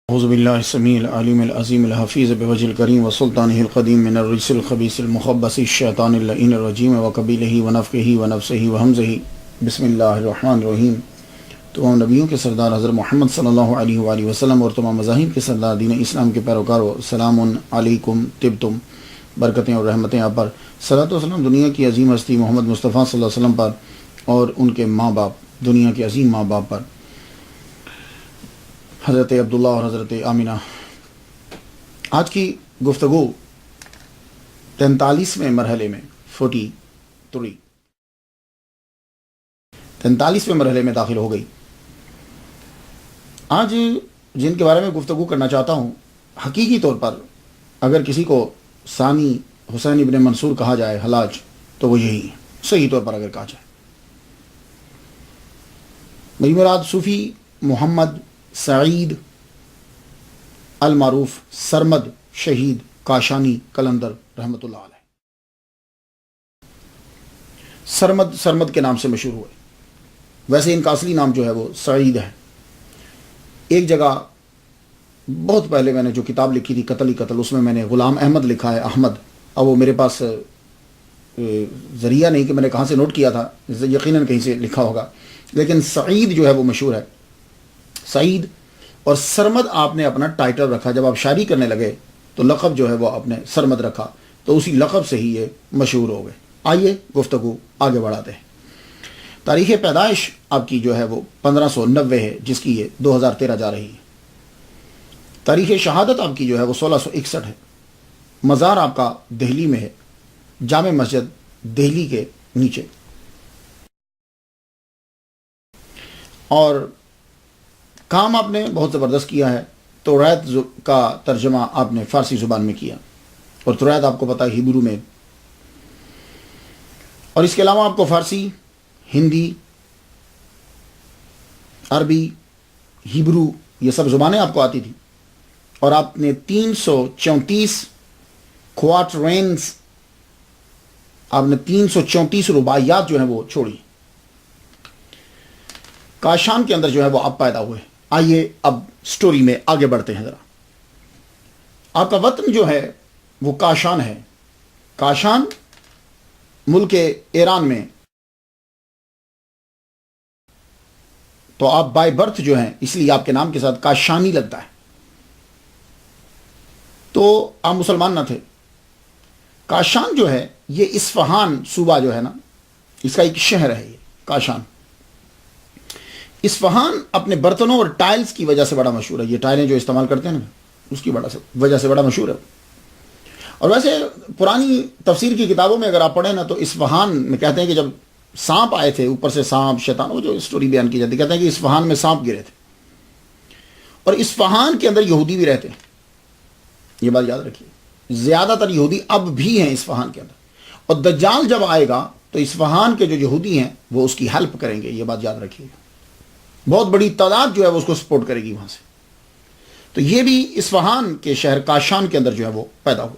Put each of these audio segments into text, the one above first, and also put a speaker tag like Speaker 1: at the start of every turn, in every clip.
Speaker 1: اعوذ باللہ السمیع العلیم العظیم الحفیظ بوجہ الکریم وسلطانہ القدیم من الرجس الخبیث المخبث الشیطان اللعین الرجیم وقبیلہ ونفخہ ونفثہ وہمزہ بسم اللہ الرحمن الرحیم۔ تمام نبیوں کے سردار حضرت محمد صلی اللہ علیہ وآلہ وسلم اور تمام مذاہب کے سردار دین اسلام کے پیروکاروں، سلام علیکم طبتم، برکتیں اور رحمتیں آپ پر، صلاۃ و سلام دنیا کی عظیم ہستی محمد مصطفیٰ صلی اللہ علیہ وسلم پر اور ان کے ماں باپ، دنیا کے عظیم ماں باپ پر، حضرت عبداللہ اور حضرت آمینہ۔ آج کی گفتگو 43ویں مرحلے میں 43ویں مرحلے میں داخل ہو گئی۔ آج جن کے بارے میں گفتگو کرنا چاہتا ہوں، حقیقی طور پر اگر کسی کو ثانی حسین ابن منصور کہا جائے حلاج، تو وہ یہی ہے، صحیح طور پر اگر کہا جائے۔ میری مراد صوفی محمد سعید المعروف سرمد شہید کاشانی قلندر رحمۃ اللہ علیہ، سرمد کے نام سے مشہور ہوئے۔ ویسے ان کا اصلی نام جو ہے وہ سعید ہے۔ ایک جگہ بہت پہلے میں نے جو کتاب لکھی تھی قتل ہی قتل، اس میں میں نے غلام احمد لکھا ہے، احمد، اب وہ میرے پاس ذریعہ نہیں کہ میں نے کہاں سے نوٹ کیا تھا، یقیناً کہیں سے لکھا ہوگا، لیکن سعید جو ہے وہ مشہور ہے۔ سعید اور سرمد آپ نے اپنا ٹائٹل رکھا، جب آپ شاعری کرنے لگے تو لقب جو ہے وہ آپ نے سرمد رکھا، تو اسی لقب سے ہی یہ مشہور ہو گئے۔ آئیے گفتگو آگے بڑھاتے ہیں۔ تاریخ پیدائش آپ کی جو ہے وہ 1590 ہے، جس کی یہ 2013 جا رہی ہے۔ تاریخ شہادت آپ کی جو ہے وہ 1661 ہے۔ مزار آپ کا دہلی میں ہے، جامع مسجد دہلی کے نیچے، اور کام آپ نے بہت زبردست کیا ہے۔ توریت کا ترجمہ آپ نے فارسی زبان میں کیا، اور توریت آپ کو پتہ ہے ہیبرو میں، اور اس کے علاوہ آپ کو فارسی، ہندی، عربی، ہیبرو، یہ سب زبانیں آپ کو آتی تھی، اور آپ نے 334 کوارٹرینز، آپ نے 334 رباعیات جو ہیں وہ چھوڑی۔ کاشان کے اندر جو ہے وہ آپ پیدا ہوئے۔ آئیے اب سٹوری میں آگے بڑھتے ہیں۔ ذرا آپ کا وطن جو ہے وہ کاشان ہے۔ کاشان ملک ایران میں، تو آپ بائی برتھ جو ہیں، اس لیے آپ کے نام کے ساتھ کاشانی لگتا ہے، تو آپ مسلمان نہ تھے۔ کاشان جو ہے یہ اصفہان صوبہ جو ہے نا، اس کا ایک شہر ہے یہ کاشان۔ اصفہان اپنے برتنوں اور ٹائلز کی وجہ سے بڑا مشہور ہے۔ یہ ٹائلیں جو استعمال کرتے ہیں نا، اس کی وجہ سے بڑا مشہور ہے۔ اور ویسے پرانی تفسیر کی کتابوں میں اگر آپ پڑھیں نا، تو اصفہان میں کہتے ہیں کہ جب سانپ آئے تھے، اوپر سے سانپ شیطان، وہ جو اسٹوری بیان کی جاتی، کہتے ہیں کہ اصفہان میں سانپ گرے تھے، اور اصفہان کے اندر یہودی بھی رہتے ہیں۔ یہ بات یاد رکھیے، زیادہ تر یہودی اب بھی ہیں اصفہان کے اندر، اور دجال جب آئے گا تو اصفہان کے جو یہودی ہیں وہ اس کی ہیلپ کریں گے۔ یہ بات یاد رکھیے، بہت بڑی تعداد جو ہے وہ اس کو سپورٹ کرے گی وہاں سے۔ تو یہ بھی اصفہان کے شہر کاشان کے اندر جو ہے وہ پیدا ہوا۔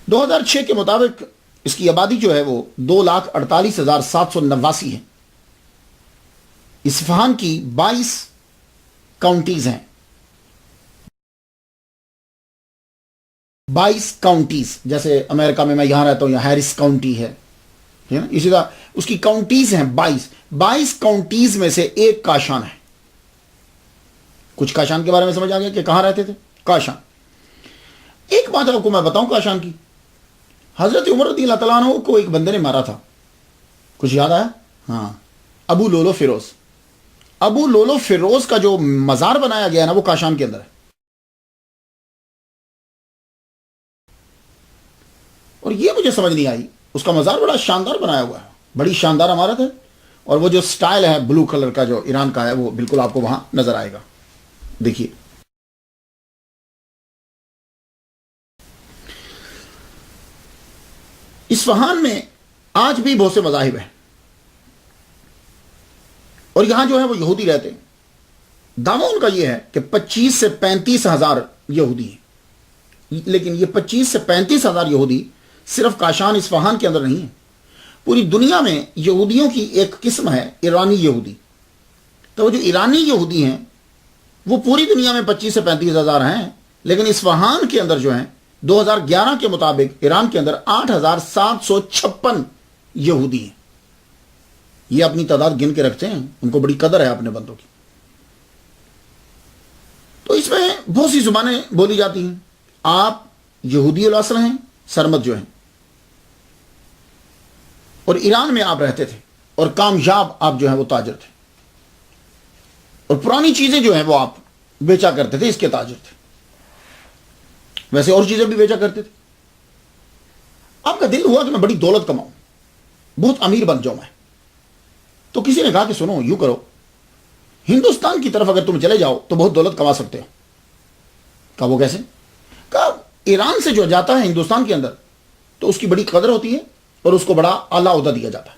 Speaker 1: 2006 کے مطابق اس کی آبادی جو ہے وہ 2,48,789 ہے۔ اصفہان کی 22 کاؤنٹیز ہیں، 22 کاؤنٹیز، جیسے امریکہ میں یہاں رہتا ہوں، یہاں ہیرس کاؤنٹی ہے، اسی طرح اس کی کاؤنٹیز ہیں 22 کاؤنٹیز میں سے ایک کاشان ہے۔ کچھ کاشان کے بارے میں سمجھ آ گیا کہ کہاں رہتے تھے؟ کاشان۔ ایک بات آپ کو میں بتاؤں کاشان کی، حضرت عمر رضی اللہ تعالیٰ عنہ کو ایک بندے نے مارا تھا، کچھ یاد آیا؟ ہاں، ابو لولو فیروز۔ ابو لولو فیروز کا جو مزار بنایا گیا نا، وہ کاشان کے اندر ہے، اور یہ مجھے سمجھ نہیں آئی، اس کا مزار بڑا شاندار بنایا ہوا ہے، بڑی شاندار عمارت ہے، اور وہ جو سٹائل ہے بلو کلر کا جو ایران کا ہے، وہ بالکل آپ کو وہاں نظر آئے گا۔ دیکھیے، اصفہان میں آج بھی بہت سے مذاہب ہیں، اور یہاں جو ہے وہ یہودی رہتے ہیں۔ دعویٰ ان کا یہ ہے کہ 25 سے 35 ہزار یہودی ہیں، لیکن یہ 25 سے 35 ہزار یہودی صرف کاشان اصفہان کے اندر نہیں ہیں، پوری دنیا میں یہودیوں کی ایک قسم ہے ایرانی یہودی۔ تو وہ جو ایرانی یہودی ہیں وہ پوری دنیا میں 25 سے 35,000 ہیں، لیکن اصفہان کے اندر جو ہیں 2011 کے مطابق ایران کے اندر 8,756 یہودی ہیں. یہ اپنی تعداد گن کے رکھتے ہیں، ان کو بڑی قدر ہے اپنے بندوں کی. تو اس میں بہت سی زبانیں بولی جاتی ہیں. آپ یہودی الاصل ہیں، سرمد جو ہیں، اور ایران میں آپ رہتے تھے اور کامیاب آپ جو ہیں وہ تاجر تھے، اور پرانی چیزیں جو ہیں وہ آپ بیچا کرتے تھے، اس کے تاجر تھے. ویسے اور چیزیں بھی بیچا کرتے تھے. آپ کا دل ہوا کہ میں بڑی دولت کماؤں، بہت امیر بن جاؤں میں. تو کسی نے کہا کہ سنو، یوں کرو، ہندوستان کی طرف اگر تم چلے جاؤ تو بہت دولت کما سکتے ہو. کہا وہ کیسے؟ کہا ایران سے جو جاتا ہے ہندوستان کے اندر تو اس کی بڑی قدر ہوتی ہے اور اس کو بڑا اعلیٰ عہدہ دیا جاتا ہے،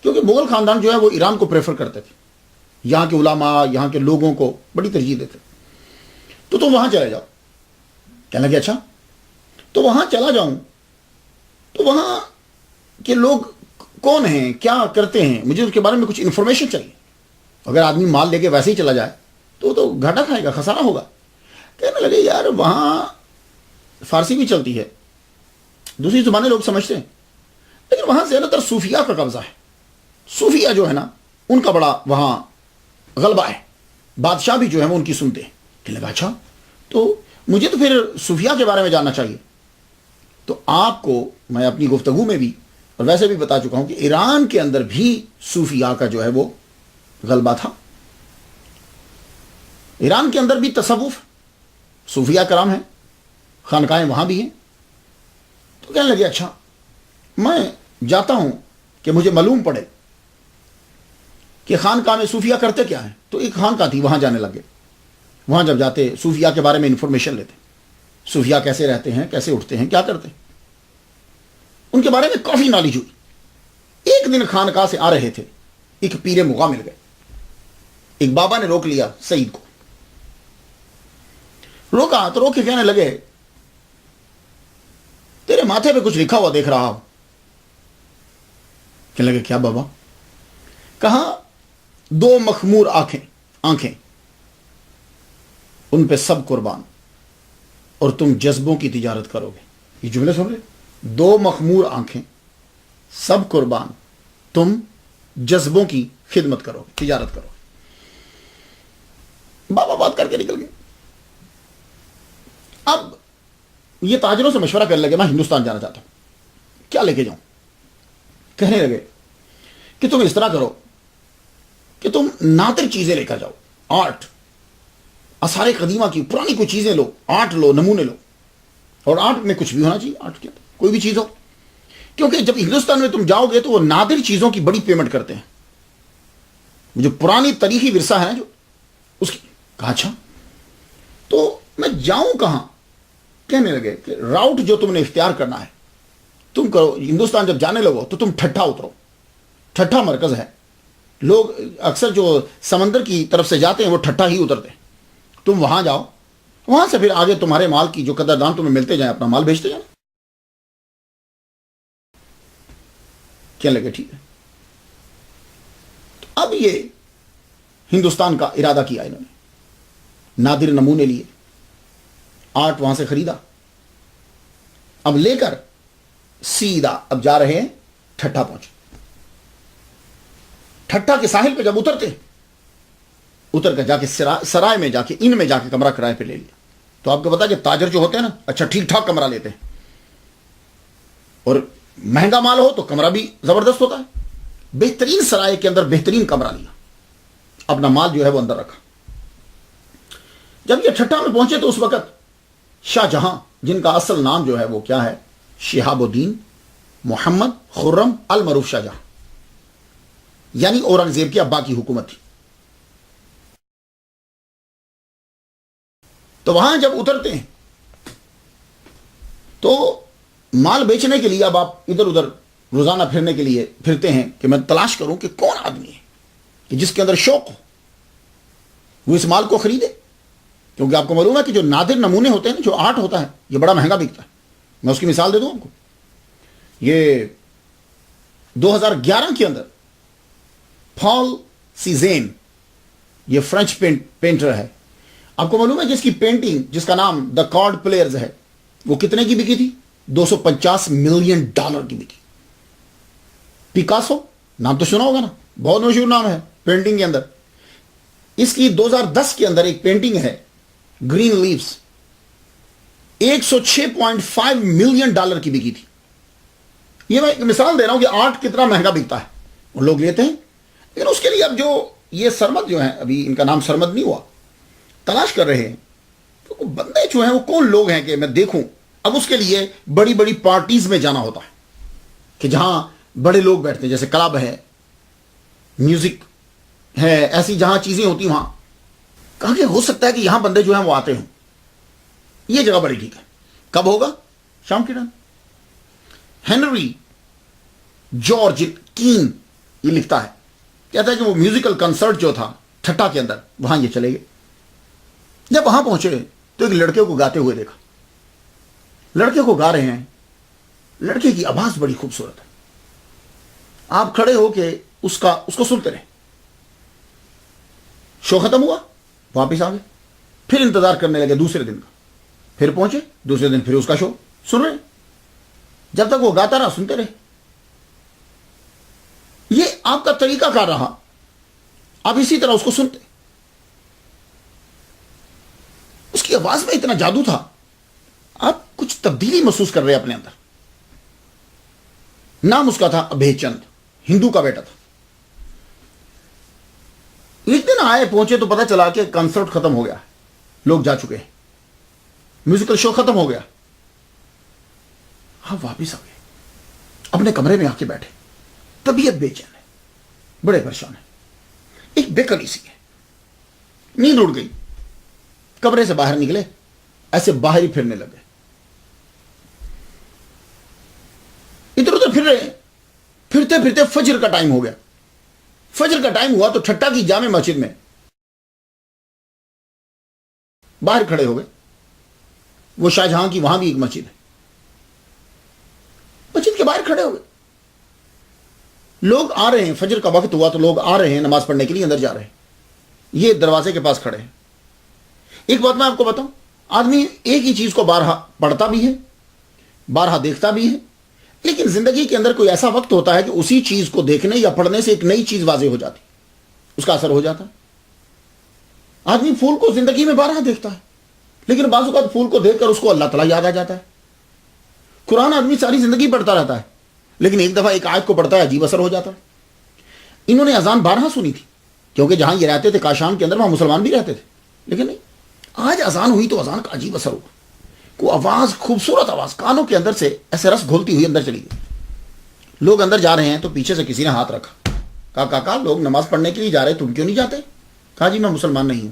Speaker 1: کیونکہ مغل خاندان جو ہے وہ ایران کو پریفر کرتے تھے، یہاں کے علماء، یہاں کے لوگوں کو بڑی ترجیح دیتے. تو تم وہاں چلے جاؤ. کہنے لگے اچھا. تو وہاں چلا جاؤں تو وہاں کے لوگ کون ہیں، کیا کرتے ہیں، مجھے اس کے بارے میں کچھ انفارمیشن چاہیے. اگر آدمی مال لے کے ویسے ہی چلا جائے تو گھاٹا کھائے گا، خسارہ ہوگا. کہنے لگے یار وہاں فارسی بھی چلتی ہے، دوسری زبانیں لوگ سمجھتے ہیں، لیکن وہاں زیادہ تر صوفیہ کا قبضہ ہے. صوفیہ جو ہے نا ان کا بڑا وہاں غلبہ ہے، بادشاہ بھی جو ہے وہ ان کی سنتے ہیں. کہنے لگا اچھا، تو مجھے تو پھر صوفیہ کے بارے میں جاننا چاہیے. تو آپ کو میں اپنی گفتگو میں بھی اور ویسے بھی بتا چکا ہوں کہ ایران کے اندر بھی صوفیہ کا جو ہے وہ غلبہ تھا. ایران کے اندر بھی تصوف، صوفیہ کرام ہیں، خانقاہیں وہاں بھی ہیں. تو کہنے لگے اچھا میں جاتا ہوں کہ مجھے معلوم پڑے کہ خانقاہ میں صوفیہ کرتے کیا ہیں. تو ایک خانقاہ تھی، وہاں جانے لگے. وہاں جب جاتے صوفیہ کے بارے میں انفارمیشن لیتے، صوفیہ کیسے رہتے ہیں، کیسے اٹھتے ہیں، کیا کرتے ہیں، ان کے بارے میں کافی نالج ہوئی. ایک دن خانقاہ سے آ رہے تھے، ایک پیر مغاں مل گئے. ایک بابا نے روک لیا سعید کو، روکا تو روک کے کہنے لگے تیرے ماتھے پہ کچھ لکھا ہوا دیکھ رہا ہوں. کہنے لگے کیا بابا؟ کہا 2 مخمور آنکھیں ان پہ سب قربان اور تم جذبوں کی تجارت کرو گے. یہ جملے سن رہے؟ 2 مخمور آنکھیں، سب قربان، تم جذبوں کی خدمت کرو گے، تجارت کرو گے. بابا بات کر کے نکل گئے. اب یہ تاجروں سے مشورہ کرنے لگے میں ہندوستان جانا چاہتا ہوں، کیا لے کے جاؤں. کہنے لگے کہ تم اس طرح کرو کہ تم نادر چیزیں لے کر جاؤ، آرٹ، آثار قدیمہ کی پرانی کوئی چیزیں لو، آرٹ لو، نمونے لو. اور آرٹ میں کچھ بھی ہونا چاہیے، آرٹ کے اندر کوئی بھی چیز ہو، کیونکہ جب ہندوستان میں تم جاؤ گے تو وہ نادر چیزوں کی بڑی پیمنٹ کرتے ہیں. جو پرانی تاریخی ورثہ ہے نا جو اس کی. کہا اچھا تو میں جاؤں کہاں؟ کہنے لگے کہ راؤٹ جو تم نے اختیار کرنا ہے تم کرو. ہندوستان جب جانے لگو تو تم ٹھٹھا اترو، ٹھٹھا مرکز ہے. لوگ اکثر جو سمندر کی طرف سے جاتے ہیں وہ ٹھٹھا ہی اترتے ہیں. تم وہاں جاؤ، وہاں سے پھر آگے تمہارے مال کی جو قدردان تمہیں ملتے جائیں اپنا مال بھیجتے جائیں. کہنے لگے ٹھیک ہے. تو اب یہ ہندوستان کا ارادہ کیا انہوں نے، نادر نمونے لیے، آرٹ وہاں سے خریدا. اب لے کر سیدھا اب جا رہے ہیں ٹھٹھا پہنچے. ٹھٹھا کے ساحل پہ جب اترتے، اتر کر جا کے سرائے میں جا کے ان میں جا کے کمرہ کرائے پہ لے لیا. تو آپ کو پتا کہ تاجر جو ہوتے ہیں نا اچھا ٹھیک ٹھاک کمرہ لیتے ہیں، اور مہنگا مال ہو تو کمرہ بھی زبردست ہوتا ہے. بہترین سرائے کے اندر بہترین کمرہ لیا، اپنا مال جو ہے وہ اندر رکھا. جب یہ ٹھٹھا میں پہنچے تو اس وقت شاہ جہاں، جن کا اصل نام جو ہے وہ کیا ہے، شہاب الدین محمد خرم المعروف شاہ جہاں، یعنی اورنگزیب کی ابا کی حکومت تھی. تو وہاں جب اترتے ہیں تو مال بیچنے کے لیے اب آپ ادھر ادھر روزانہ پھرنے کے لیے پھرتے ہیں کہ میں تلاش کروں کہ کون آدمی ہے کہ جس کے اندر شوق ہو، وہ اس مال کو خریدے. کیونکہ آپ کو معلوم ہے کہ جو نادر نمونے ہوتے ہیں نا، جو آرٹ ہوتا ہے، یہ بڑا مہنگا بکتا ہے. میں اس کی مثال دے دوں آپ کو. یہ 2011 کے اندر پال سیزین، یہ فرینچ پینٹر ہے، آپ کو معلوم ہے جس کی پینٹنگ جس کا نام دا کارڈ پلیئرز ہے وہ کتنے کی بکی تھی؟ $250 ملین کی بکی. پیکاسو نام تو سنا ہوگا نا, بہت مشہور نام ہے پینٹنگ کے اندر. اس کی 2010 کے اندر ایک پینٹنگ ہے گرین لیوز, $106.5 ملین کی بکی تھی. یہ میں ایک مثال دے رہا ہوں کہ آرٹ کتنا مہنگا بکتا ہے, وہ لوگ لیتے ہیں. لیکن اس کے لیے اب جو یہ سرمد جو ہیں, ابھی ان کا نام سرمد نہیں ہوا, تلاش کر رہے ہیں تو بندے جو ہیں وہ کون لوگ ہیں کہ میں دیکھوں. اب اس کے لیے بڑی بڑی پارٹیز میں جانا ہوتا ہے کہ جہاں بڑے لوگ بیٹھتے ہیں, جیسے کلب ہے, میوزک ہے, ایسی جہاں چیزیں ہوتی وہاں. کہا کہ ہو سکتا ہے کہ یہاں بندے جو ہیں وہ آتے ہوں. یہ جگہ بڑی ٹھیک ہے. کب ہوگا؟ شام کے ٹائم. ہینری جارج کین یہ لکھتا ہے, کہتا ہے کہ وہ میوزیکل کنسرٹ جو تھا ٹھٹا کے اندر, وہاں یہ چلے گئے. جب وہاں پہنچے تو ایک لڑکے کو گاتے ہوئے دیکھا. لڑکے کو گا رہے ہیں, لڑکے کی آواز بڑی خوبصورت ہے. آپ کھڑے ہو کے اس کو سنتے رہے. شو ختم ہوا, واپس آ گئے, پھر انتظار کرنے لگے دوسرے دن کا. پھر پہنچے دوسرے دن, پھر اس کا شو سن رہے, جب تک وہ گاتا رہا سنتے رہے. یہ آپ کا طریقہ کار رہا, آپ اسی طرح اس کو سنتے. اس کی آواز میں اتنا جادو تھا, آپ کچھ تبدیلی محسوس کر رہے اپنے اندر. نام اس کا تھا ابھے چند, ہندو کا بیٹا تھا. ایک دن آئے, پہنچے تو پتا چلا کہ کنسرٹ ختم ہو گیا, لوگ جا چکے ہیں, میوزیکل شو ختم ہو گیا. ہاں واپس آ گئے, اپنے کمرے میں آ کے بیٹھے. طبیعت بے چین ہے, بڑے پریشان ہیں. ایک بےقلی سی ہے, نیند اڑ گئی. کمرے سے باہر نکلے, ایسے باہر ہی پھرنے لگے. ادھر ادھر پھر رہے, پھرتے پھرتے فجر کا ٹائم ہو گیا. فجر کا ٹائم ہوا تو ٹھٹا کی جامع مسجد میں باہر کھڑے ہو گئے. وہ شاہجہاں کی وہاں بھی ایک مسجد ہے, مسجد کے باہر کھڑے ہو گئے. لوگ آ رہے ہیں, فجر کا وقت ہوا تو لوگ آ رہے ہیں نماز پڑھنے کے لیے, اندر جا رہے ہیں. یہ دروازے کے پاس کھڑے ہیں. ایک بات میں آپ کو بتاؤں, آدمی ایک ہی چیز کو بارہا پڑھتا بھی ہے, بارہا دیکھتا بھی ہے, لیکن زندگی کے اندر کوئی ایسا وقت ہوتا ہے کہ اسی چیز کو دیکھنے یا پڑھنے سے ایک نئی چیز واضح ہو جاتی, اس کا اثر ہو جاتا ہے. آدمی پھول کو زندگی میں بارہا دیکھتا ہے, لیکن بعض اوقات پھول کو دیکھ کر اس کو اللہ تعالیٰ یاد آ جاتا ہے. قرآن آدمی ساری زندگی پڑھتا رہتا ہے, لیکن ایک دفعہ ایک آیت کو پڑھتا ہے, عجیب اثر ہو جاتا ہے. انہوں نے اذان بارہا سنی تھی, کیونکہ جہاں یہ رہتے تھے کاشان کے اندر وہاں مسلمان بھی رہتے تھے, لیکن نہیں, آج اذان ہوئی تو اذان کا عجیب اثر ہوا. کو آواز, خوبصورت آواز, کانوں کے اندر سے ایسے رس گھولتی ہوئی اندر چلی گئی. لوگ اندر جا رہے ہیں تو پیچھے سے کسی نے ہاتھ رکھا. کہا کاکا لوگ نماز پڑھنے کے لیے جا رہے, تم کیوں نہیں جاتے؟ کہا جی میں مسلمان نہیں ہوں.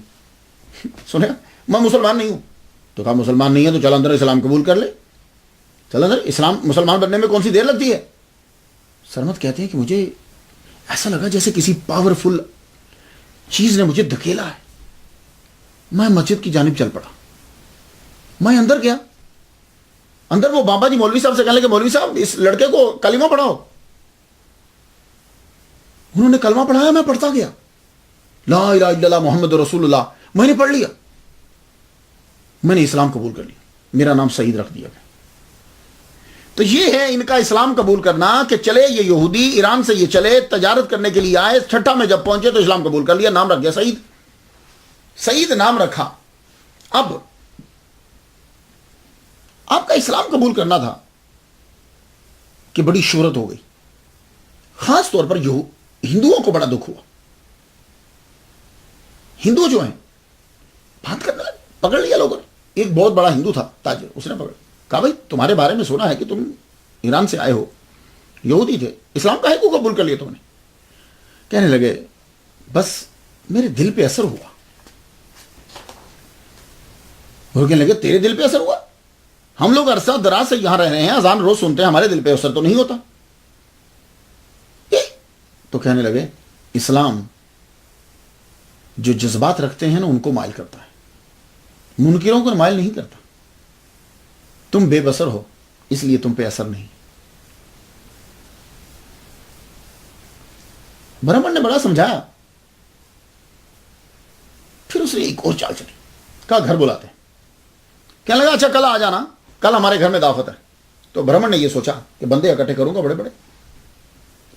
Speaker 1: سنے, میں مسلمان نہیں ہوں. تو کہا مسلمان نہیں ہے تو چل اندر اسلام قبول کر لے. چل اندر, اسلام مسلمان بننے میں کون سی دیر لگتی ہے. سرمد کہتے ہیں کہ مجھے ایسا لگا جیسے کسی پاورفل چیز نے مجھے دھکیلا ہے. میں مسجد کی جانب چل پڑا. میں اندر گیا, اندر وہ بابا جی مولوی صاحب سے کہنے لگے, مولوی صاحب اس لڑکے کو کلمہ پڑھاؤ. انہوں نے کلمہ پڑھایا, میں پڑھتا گیا, لا الہ الا اللہ محمد رسول اللہ. میں نے پڑھ لیا, میں نے اسلام قبول کر لیا, میرا نام سعید رکھ دیا گیا. تو یہ ہے ان کا اسلام قبول کرنا کہ چلے یہ یہودی ایران سے یہ چلے تجارت کرنے کے لیے آئے, ٹھٹا میں جب پہنچے تو اسلام قبول کر لیا, نام رکھ دیا سعید. سعید نام رکھا. اب آپ کا اسلام قبول کرنا تھا کہ بڑی شہرت ہو گئی. خاص طور پر ہندوؤں کو بڑا دکھ ہوا. ہندو جو ہیں بات کرنے لگے, پکڑ لیا لوگوں نے. ایک بہت بڑا ہندو تھا تاجر, اس نے پکڑ, کہا بھائی تمہارے بارے میں سنا ہے کہ تم ایران سے آئے ہو, یہودی تھے, اسلام کا ہے کو قبول کر لیا تم نے. کہنے لگے بس میرے دل پہ اثر ہوا. وہ کہنے لگے تیرے دل پہ اثر ہوا؟ ہم لوگ عرصہ دراز سے یہاں رہ رہے ہیں, اذان روز سنتے ہیں, ہمارے دل پہ اثر تو نہیں ہوتا. تو کہنے لگے اسلام جو جذبات رکھتے ہیں نا ان کو مائل کرتا ہے, منکروں کو مائل نہیں کرتا. تم بے بصر ہو اس لیے تم پہ اثر نہیں. برہمن نے بڑا سمجھایا, پھر اس نے ایک اور چال چلی. کہا گھر بلاتے ہیں. کہنے لگا اچھا کل آ جانا, کل ہمارے گھر میں دعوت ہے. تو برہمن نے یہ سوچا کہ بندے اکٹھے کروں گا بڑے بڑے,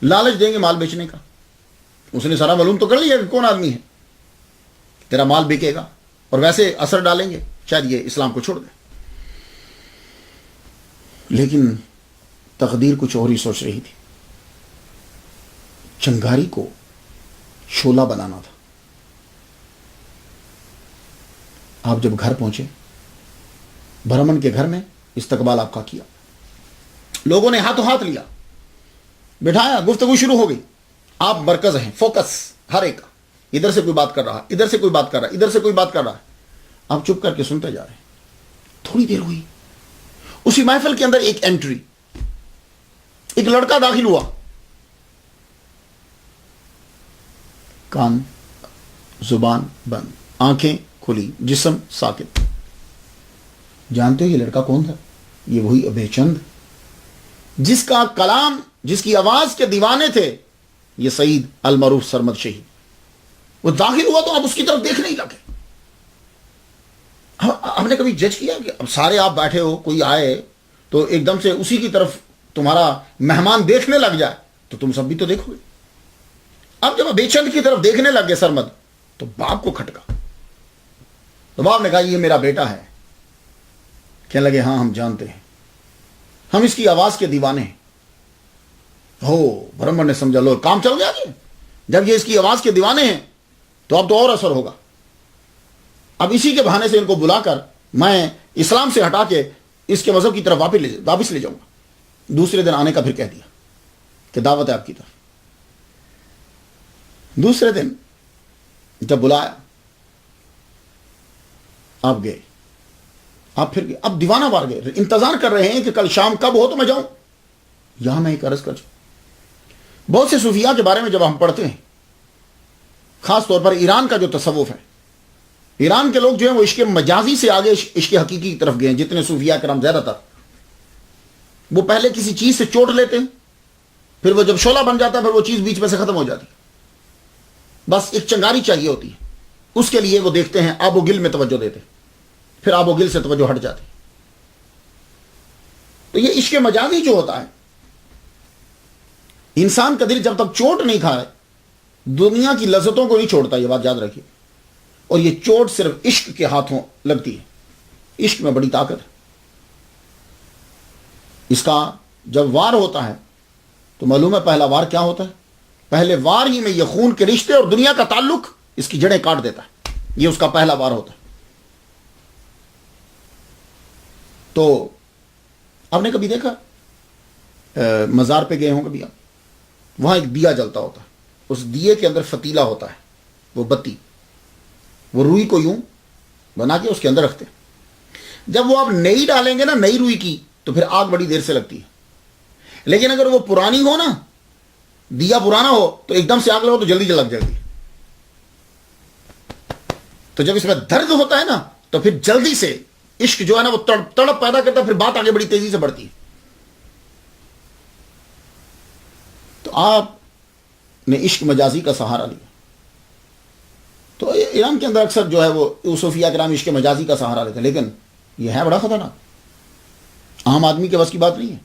Speaker 1: لالچ دیں گے مال بیچنے کا. اس نے سارا معلوم تو کر لیا کہ کون آدمی ہے, تیرا مال بکے گا, اور ویسے اثر ڈالیں گے شاید یہ اسلام کو چھوڑ دے. لیکن تقدیر کچھ اور ہی سوچ رہی تھی. چنگاری کو شعلہ بنانا تھا. آپ جب گھر پہنچے, برہمن کے گھر میں استقبال آپ کا کیا, لوگوں نے ہاتھوں ہاتھ لیا, بٹھایا, گفتگو شروع ہو گئی. آپ مرکز ہیں, فوکس ہر ایک کا, ادھر سے کوئی بات کر رہا, ادھر سے کوئی بات کر رہا, ادھر سے کوئی بات کر رہا ہے. آپ چپ کر کے سنتے جا رہے ہیں. تھوڑی دیر ہوئی, اسی محفل کے اندر ایک انٹری, ایک لڑکا داخل ہوا, کان زبان بند, آنکھیں کھلی, جسم ساکت. جانتے ہو یہ لڑکا کون تھا؟ یہ وہی ابے چند جس کا کلام, جس کی آواز کے دیوانے تھے یہ سعید المعروف سرمد شہید. وہ داخل ہوا تو آپ اس کی طرف دیکھنے ہی لگے. ہم نے کبھی جج کیا کہ اب سارے آپ بیٹھے ہو, کوئی آئے تو ایک دم سے اسی کی طرف تمہارا مہمان دیکھنے لگ جائے تو تم سب بھی تو دیکھو گے. اب جب بے چند کی طرف دیکھنے لگ گئے سرمد, تو باپ کو کھٹکا. تو باپ نے کہا یہ میرا بیٹا ہے. کہنے لگے ہاں ہم جانتے ہیں, ہم اس کی آواز کے دیوانے ہیں. ہو, برہمن نے سمجھا لو کام چل گیا. جب یہ اس کی آواز کے دیوانے ہیں تو اب تو اور اثر ہوگا. اب اسی کے بہانے سے ان کو بلا کر میں اسلام سے ہٹا کے اس کے مذہب کی طرف واپس لے جاؤں گا. دوسرے دن آنے کا پھر کہہ دیا کہ دعوت ہے آپ کی طرف. دوسرے دن جب بلایا آپ گئے, آپ پھر گئے. اب دیوانہ وار گئے, انتظار کر رہے ہیں کہ کل شام کب ہو تو میں جاؤں. یہاں میں ایک عرض کر چکا, بہت سے صوفیاء کے بارے میں جب ہم پڑھتے ہیں, خاص طور پر ایران کا جو تصوف ہے, ایران کے لوگ جو ہیں وہ عشق مجازی سے آگے عشق حقیقی کی طرف گئے ہیں. جتنے صوفیاء کرام زیادہ تر وہ پہلے کسی چیز سے چوٹ لیتے ہیں, پھر وہ جب شعلہ بن جاتا ہے پھر وہ چیز بیچ میں سے ختم ہو جاتی ہے. بس ایک چنگاری چاہیے ہوتی ہے, اس کے لیے وہ دیکھتے ہیں آب و گل میں توجہ دیتے, پھر آب و گل سے توجہ ہٹ جاتی. تو یہ عشق مجازی جو ہوتا ہے, انسان کا دل جب تک چوٹ نہیں کھائے دنیا کی لذتوں کو نہیں چھوڑتا, یہ بات یاد رکھیے. اور یہ چوٹ صرف عشق کے ہاتھوں لگتی ہے. عشق میں بڑی طاقت ہے. اس کا جب وار ہوتا ہے تو معلوم ہے پہلا وار کیا ہوتا ہے. پہلے وار ہی میں یہ خون کے رشتے اور دنیا کا تعلق اس کی جڑیں کاٹ دیتا ہے. یہ اس کا پہلا وار ہوتا ہے. تو آپ نے کبھی دیکھا, مزار پہ گئے ہوں کبھی آپ, وہاں ایک دیا جلتا ہوتا ہے, اس دیے کے اندر فتیلہ ہوتا ہے, وہ بتی, وہ روئی کو یوں بنا کے اس کے اندر رکھتے ہیں. جب وہ آپ نئی ڈالیں گے نا, نئی روئی کی, تو پھر آگ بڑی دیر سے لگتی ہے. لیکن اگر وہ پرانی ہو نا, دیا پرانا ہو, تو ایک دم سے آگ لگو تو جلدی لگ جائے گی. تو جب اس میں درد ہوتا ہے نا تو پھر جلدی سے عشق جو ہے نا وہ تڑپ پیدا کرتا ہے, پھر بات آگے بڑی تیزی سے بڑھتی ہے. تو آپ نے عشق مجازی کا سہارا لیا. تو ایران کے اندر اکثر جو ہے وہ صوفیاء کرام عشق مجازی کا سہارا لیتے ہیں, لیکن یہ ہے بڑا خطرناک, عام آدمی کے بس کی بات نہیں ہے.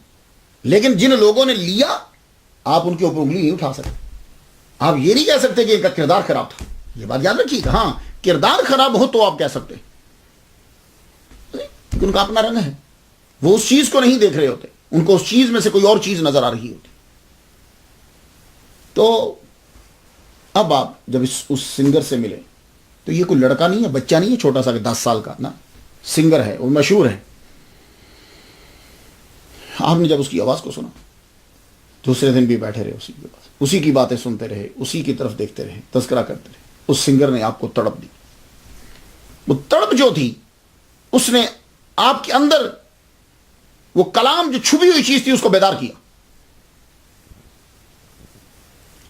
Speaker 1: لیکن جن لوگوں نے لیا آپ ان کے اوپر انگلی نہیں اٹھا سکتے. آپ یہ نہیں کہہ سکتے کہ ان کا کردار خراب تھا, یہ بات یاد رکھیے. ہاں کردار خراب ہو تو آپ کہہ سکتے, ان کا اپنا رنگ ہے, وہ اس چیز کو نہیں دیکھ رہے ہوتے, ان کو اس چیز میں سے کوئی اور چیز نظر آ رہی ہوتی. تو اب آپ جب اس سنگر سے ملے تو یہ کوئی لڑکا نہیں ہے, بچہ نہیں ہے چھوٹا سا 10 سال کا نا, سنگر ہے, وہ مشہور ہے. آپ نے جب اس کی آواز کو سنا, دوسرے دن بھی بیٹھے رہے اسی کے پاس, اسی کی باتیں سنتے رہے, اسی کی طرف دیکھتے رہے, تذکرہ کرتے رہے. اس سنگر نے آپ کو تڑپ دی. وہ تڑپ جو تھی اس نے آپ کے اندر وہ کلام جو چھپی ہوئی چیز تھی اس کو بیدار کیا.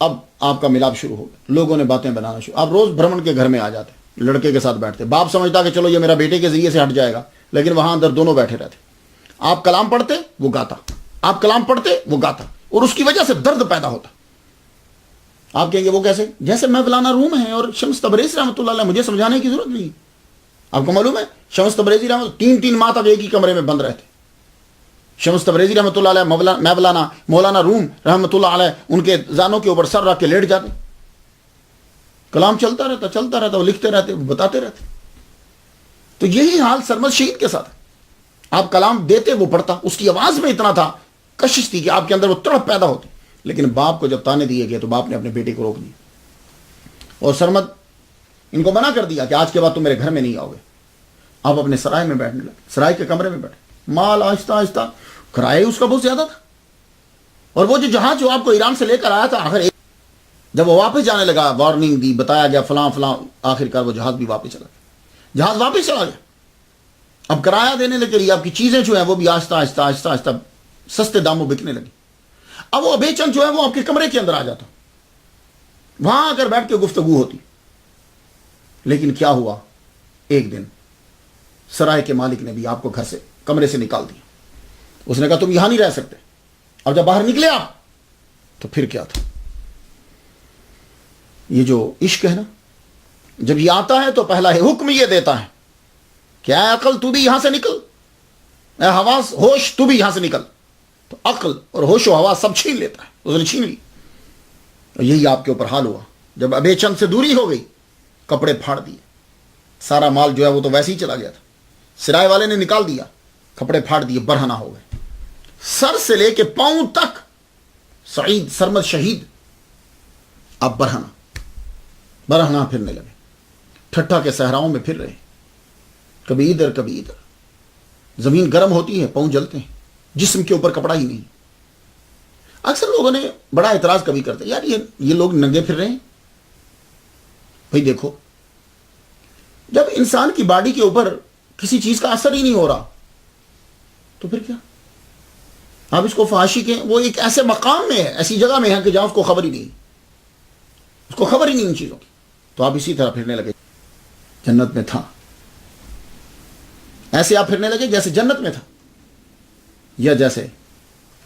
Speaker 1: اب آپ کا ملاپ شروع ہو گیا, لوگوں نے باتیں بنانا شروع. آپ روز برہمن کے گھر میں آ جاتے, لڑکے کے ساتھ بیٹھتے. باپ سمجھتا کہ چلو یہ میرا بیٹے کے ذریعے سے ہٹ جائے گا, لیکن وہاں اندر دونوں بیٹھے رہتے. آپ کلام پڑھتے وہ گاتا, آپ کلام پڑھتے وہ گاتا, اور اس کی وجہ سے درد پیدا ہوتا. آپ کہیں گے وہ کیسے؟ جیسے میں مولانا روم ہے اور شمس تبریز رحمۃ اللہ علیہ, مجھے سمجھانے کی ضرورت نہیں. آپ کو معلوم ہے شمس تبریزی رحمۃ 3 ماہ تک ایک ہی کمرے میں بند رہتے. شمس تبریزی رحمۃ اللہ علیہ مولانا روم رحمۃ اللہ علیہ ان کے زانوں کے اوپر سر رکھ کے لیٹ جاتے. کلام چلتا رہتا وہ لکھتے رہتے وہ بتاتے رہتے. تو یہی حال سرمد شہید کے ساتھ ہے. آپ کلام دیتے وہ پڑھتا, اس کی آواز میں اتنا تھا کشش تھی کہ آپ کے اندر وہ تڑپ پیدا ہوتی. لیکن باپ کو جب تانے دیے گئے تو باپ نے اپنے بیٹے کو روک دیا اور سرمد ان کو منع کر دیا کہ آج کے بعد تم میرے گھر میں نہیں آؤ گے. آپ اپنے سرائے میں بیٹھنے لگے, سرائے کے کمرے میں بیٹھے. مال آہستہ آہستہ کرایہ اس کا بہت زیادہ تھا, اور وہ جو جہاز جو آپ کو ایران سے لے کر آیا تھا آخر جب وہ واپس جانے لگا وارننگ دی, بتایا گیا فلاں فلاں, آخر کار وہ جہاز بھی واپس چلا گیا. جہاز واپس چلا گیا. اب کرایہ دینے لگے, آپ کی چیزیں جو ہیں وہ بھی آہستہ آہستہ آہستہ آہستہ سستے داموں بکنے لگی. اب وہ ابے چند جو ہے وہ آپ کے کمرے کے اندر آ جاتا, وہاں آ کر بیٹھ کے گفتگو ہوتی. لیکن کیا ہوا, ایک دن سرائے کے مالک نے بھی آپ کو گھر سے کمرے سے نکال دیا. اس نے کہا تم یہاں نہیں رہ سکتے. اب جب باہر نکلے آپ تو پھر کیا تھا. یہ جو عشق ہے نا, جب یہ آتا ہے تو پہلا حکم یہ دیتا ہے کہ اے عقل تو بھی یہاں سے نکل, اے حواس ہوش تو بھی یہاں سے نکل. تو عقل اور ہوش و حواس سب چھین لیتا ہے, اس نے چھین لی. اور یہی آپ کے اوپر حال ہوا. جب ابے چند سے دوری ہو گئی, کپڑے پھاڑ دیے, سارا مال جو ہے وہ تو ویسے ہی چلا گیا تھا, سرائے والے نے نکال دیا, کپڑے پھاڑ دیے, برہنہ ہو گئے. سر سے لے کے پاؤں تک سعید سرمد شہید اب برہنہ پھرنے لگے. ٹھٹھا کے صحراؤں میں پھر رہے, کبھی ادھر کبھی ادھر. زمین گرم ہوتی ہے, پاؤں جلتے ہیں, جسم کے اوپر کپڑا ہی نہیں. اکثر لوگوں نے بڑا اعتراض کبھی کرتے یار یہ لوگ ننگے پھر رہے ہیں. بھائی دیکھو, جب انسان کی باڈی کے اوپر کسی چیز کا اثر ہی نہیں ہو رہا تو پھر کیا. آپ اس کو فحاشی کے, وہ ایک ایسے مقام میں ہے, ایسی جگہ میں ہے کہ جہاں اس کو خبر ہی نہیں, اس کو خبر ہی نہیں ان چیزوں کی. تو آپ اسی طرح پھرنے لگے جنت میں تھا, ایسے آپ پھرنے لگے جیسے جنت میں تھا, یا جیسے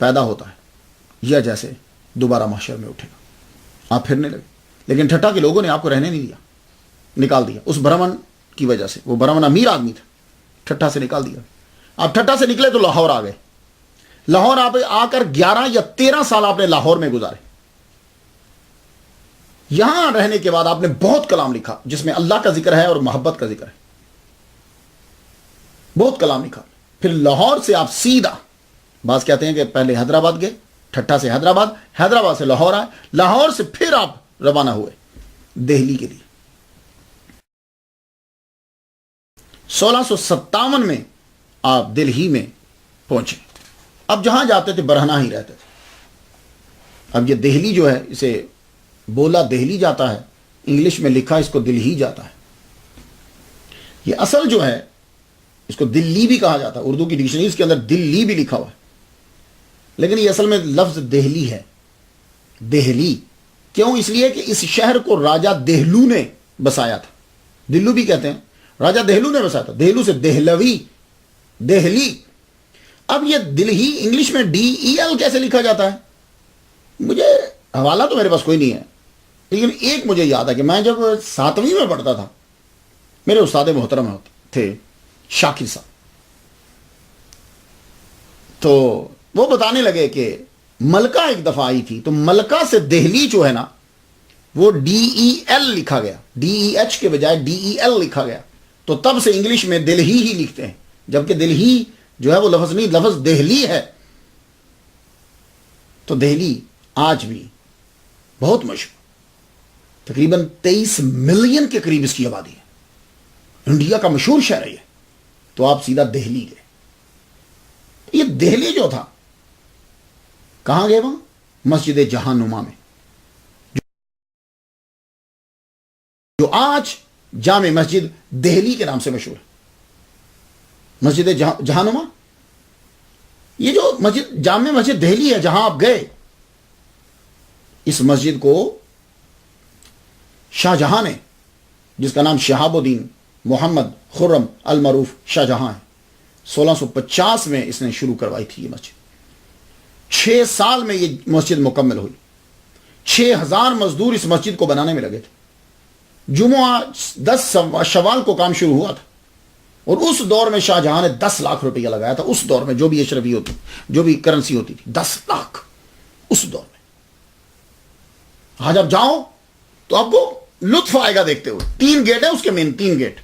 Speaker 1: پیدا ہوتا ہے, یا جیسے دوبارہ محشر میں اٹھے گا. آپ پھرنے لگے. لیکن ٹھٹھا کے لوگوں نے آپ کو رہنے نہیں دیا, نکال دیا. اس برہمن کی وجہ سے, وہ برہمن امیر آدمی تھا, ٹھٹھا سے نکال دیا. آپ ٹھٹھا سے نکلے تو لاہور آ گئے. لاہور آپ آ کر 11 یا 13 سال آپ نے لاہور میں گزارے. یہاں رہنے کے بعد آپ نے بہت کلام لکھا جس میں اللہ کا ذکر ہے اور محبت کا ذکر ہے, بہت کلام لکھا. پھر لاہور سے آپ سیدھا, بعض کہتے ہیں کہ پہلے حیدرآباد گئے, ٹھٹھا سے حیدرآباد, حیدرآباد سے لاہور آئے, لاہور سے پھر آپ روانہ ہوئے دہلی کے لیے. 1657 میں آپ دلہی میں پہنچے. اب جہاں جاتے تھے برہنہ ہی رہتے تھے. اب یہ دہلی جو ہے, اسے بولا دہلی جاتا ہے, انگلش میں لکھا اس کو دلہی جاتا ہے. یہ اصل جو ہے اس کو دلی بھی کہا جاتا ہے, اردو کی ڈکشنریز کے اندر دلی بھی لکھا ہوا ہے, لیکن یہ اصل میں لفظ دہلی ہے. دہلی کیوں؟ اس لیے کہ اس شہر کو راجہ دہلو نے بسایا تھا. دلو بھی کہتے ہیں, راجہ دہلو نے بسایا تھا. دہلو سے دہلوی, دہلی. اب یہ دلہی انگلش میں DEL کیسے لکھا جاتا ہے, مجھے حوالہ تو میرے پاس کوئی نہیں ہے, لیکن ایک مجھے یاد ہے کہ میں جب 7ویں میں پڑھتا تھا, میرے استاد محترم تھے شاکر صاحب, تو وہ بتانے لگے کہ ملکہ ایک دفعہ آئی تھی, تو ملکہ سے دہلی جو ہے نا وہ DEL لکھا گیا, DEH کے بجائے DEL لکھا گیا. تو تب سے انگلش میں دلہی ہی لکھتے ہیں, جبکہ دلہی جو ہے وہ لفظ نہیں, لفظ دہلی ہے. تو دہلی آج بھی بہت مشہور, تقریباً 23 ملین کے قریب اس کی آبادی ہے, انڈیا کا مشہور شہر ہے یہ. تو آپ سیدھا دہلی گئے. یہ دہلی جو تھا کہاں گئے, وہاں مسجد جہاں نما میں, جو آج جامع مسجد دہلی کے نام سے مشہور ہے. مسجد جہاں نما, یہ جو مسجد جامع مسجد دہلی ہے جہاں آپ گئے, اس مسجد کو شاہ جہاں نے, جس کا نام شہاب الدین محمد خرم المعروف شاہ جہاں ہے, 1650 میں اس نے شروع کروائی تھی یہ مسجد. 6 سال میں یہ مسجد مکمل ہوئی. 6000 مزدور اس مسجد کو بنانے میں لگے تھے. جمعہ 10 شوال کو کام شروع ہوا تھا, اور اس دور میں شاہ جہاں نے 10 لاکھ روپیہ لگایا تھا. اس دور میں جو بھی اشرفی ہوتی, جو بھی کرنسی ہوتی تھی, 10 لاکھ اس دور میں. آج آپ جاؤ تو آپ کو لطف آئے گا دیکھتے ہوئے. 3 گیٹ ہے اس کے مین, 3 گیٹ.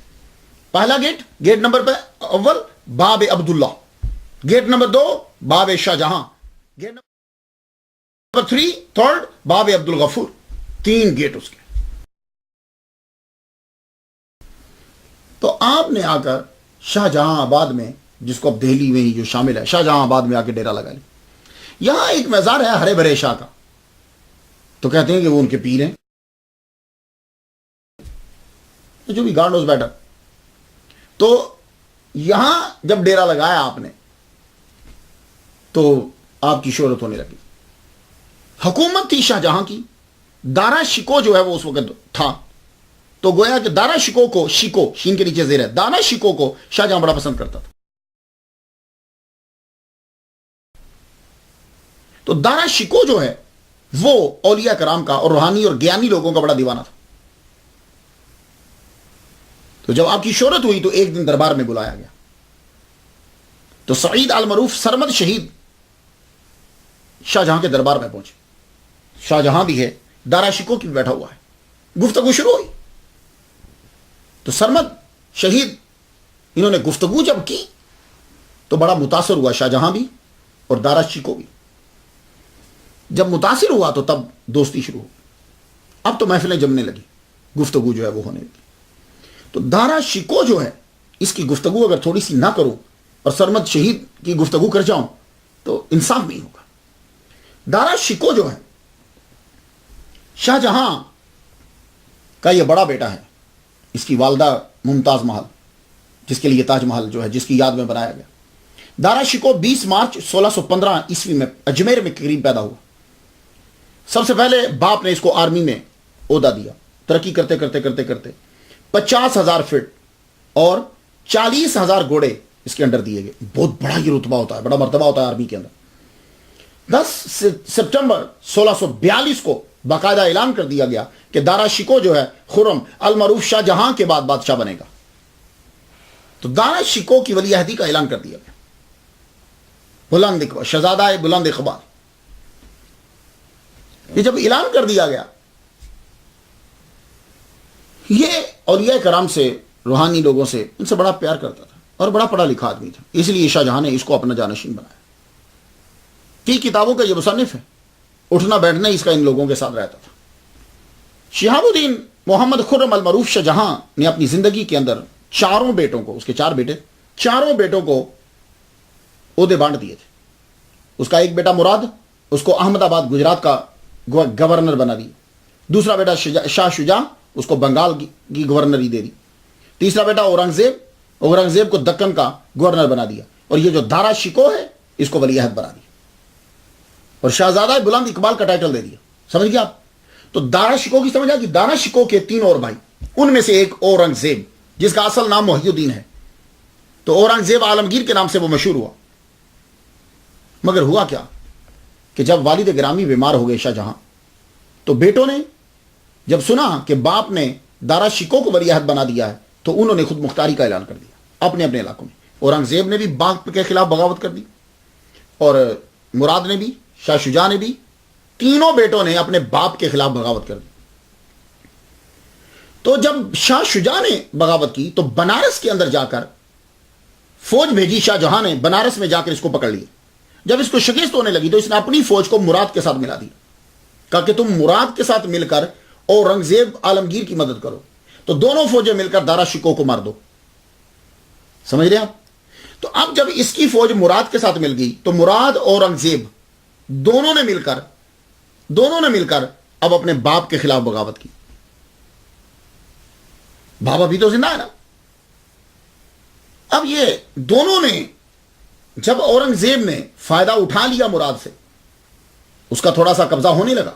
Speaker 1: پہلا گیٹ, گیٹ نمبر پہ اول باب عبداللہ, گیٹ نمبر 2 باب شاہ جہاں, گیٹ نمبر 3 تھرڈ باب عبد الغفور. 3 گیٹ اس کے. تو آپ نے آ کر شاہ جہاں آباد میں, جس کو اب دہلی میں ہی جو شامل ہے, شاہ جہاں آباد میں آ کے ڈیرا لگا لی. یہاں ایک مزار ہے ہرے بھرے شاہ کا, تو کہتے ہیں کہ وہ ان کے پیر ہیں, جو بھی گارڈ نوز بیٹر. تو یہاں جب ڈیرا لگایا آپ نے تو آپ کی شہرت ہونے لگی. حکومت تھی شاہ جہاں کی, دارا شکو جو ہے وہ اس وقت تھا. تو گویا کہ دارا شکو کو, شکو شین کے نیچے زیر ہے, دارا شکو کو شاہ جہاں بڑا پسند کرتا تھا. تو دارا شکو جو ہے وہ اولیاء کرام کا اور روحانی اور گیانی لوگوں کا بڑا دیوانہ تھا. تو جب آپ کی شہرت ہوئی تو ایک دن دربار میں بلایا گیا. تو سعید المعروف سرمد شہید شاہ جہاں کے دربار میں پہنچے. شاہ جہاں بھی ہے, دارا شکو کی بھی بیٹھا ہوا ہے. گفتگو شروع ہوئی تو سرمد شہید انہوں نے گفتگو جب کی تو بڑا متاثر ہوا شاہ جہاں بھی اور دارا شکو بھی. جب متاثر ہوا تو تب دوستی شروع ہو. اب تو محفلیں جمنے لگی, گفتگو جو ہے وہ ہونے لگی. تو دارا شکو جو ہے, اس کی گفتگو اگر تھوڑی سی نہ کروں اور سرمد شہید کی گفتگو کر جاؤں تو انصاف نہیں ہوگا. دارا شکو جو ہے شاہ جہاں کا یہ بڑا بیٹا ہے. اس کی والدہ ممتاز محل, جس کے لیے تاج محل جو ہے جس کی یاد میں بنایا گیا. دارا شکو 20 مارچ 1615 عیسوی میں اجمیر میں قریب پیدا ہوا. سب سے پہلے باپ نے اس کو آرمی میں عہدہ دیا. ترقی کرتے کرتے کرتے کرتے 50,000 فٹ اور 40,000 گھوڑے اس کے انڈر دیے گئے. بہت بڑا یہ رتبہ ہوتا ہے, بڑا مرتبہ ہوتا ہے آرمی کے اندر. 10 سپٹمبر 1642 کو باقاعدہ اعلان کر دیا گیا کہ دارا شکو جو ہے خرم المعروف شاہ جہاں کے بعد بادشاہ بنے گا. تو دارا شکو کی ولی عہدی کا اعلان کر دیا گیا. بلند اقبال, شہزادہ بلند اقبال, یہ جب اعلان کر دیا گیا, یہ اولیاء کرام سے, روحانی لوگوں سے, ان سے بڑا پیار کرتا تھا اور بڑا پڑھا لکھا آدمی تھا. اس لیے شاہ جہاں نے اس کو اپنا جانشین بنایا. کئی کتابوں کا یہ مصنف ہے, اٹھنا بیٹھنا اس کا ان لوگوں کے ساتھ رہتا تھا. شہاب الدین محمد خرم المعروف شاہ جہاں نے اپنی زندگی کے اندر چاروں بیٹوں کو, اس کے 4 بیٹے, چاروں بیٹوں کو عہدے بانٹ دیے تھے. اس کا ایک بیٹا مراد, اس کو احمد آباد گجرات کا گورنر بنا دی. دوسرا بیٹا شاہ شجاع, اس کو بنگال کی گورنری دے دی. تیسرا بیٹا اورنگزیب, اورنگزیب کو دکن کا گورنر بنا دیا. اور یہ جو دارا شکو ہے اس کو ولی عہد بنا دیا اور شہزادہ بلند اقبال کا ٹائٹل دے دیا. سمجھ گیا آپ؟ تو دارا شکو کی سمجھا کہ دارا شکو کے 3 اور بھائی, ان میں سے ایک اورنگزیب جس کا اصل نام محی الدین ہے. تو اورنگزیب عالمگیر کے نام سے وہ مشہور ہوا. مگر ہوا کیا کہ جب والد گرامی بیمار ہو گئے شاہ جہاں, تو بیٹوں نے جب سنا کہ باپ نے دارا شکو کو ولی عہد بنا دیا ہے تو انہوں نے خود مختاری کا اعلان کر دیا اپنے اپنے علاقوں میں. اورنگزیب نے بھی باپ کے خلاف بغاوت کر دی اور مراد نے بھی, شاہ شجاع نے بھی, تینوں بیٹوں نے اپنے باپ کے خلاف بغاوت کر دی. تو جب شاہ شجاع نے بغاوت کی تو بنارس کے اندر جا کر فوج بھیجی شاہ جہاں نے, بنارس میں جا کر اس کو پکڑ لیا. جب اس کو شکست ہونے لگی تو اس نے اپنی فوج کو مراد کے ساتھ ملا دی, کہا کہ تم مراد کے ساتھ مل کر اورنگزیب عالمگیر کی مدد کرو. تو دونوں فوجیں مل کر دارا شکو کو مار دو. سمجھ رہے آپ؟ تو اب جب اس کی فوج مراد کے ساتھ مل گئی تو مراد اور اورنگزیب دونوں نے مل کر اب اپنے باپ کے خلاف بغاوت کی. باپ ابھی تو زندہ ہے نا. اب یہ دونوں نے, جب اورنگزیب نے فائدہ اٹھا لیا مراد سے, اس کا تھوڑا سا قبضہ ہونے لگا,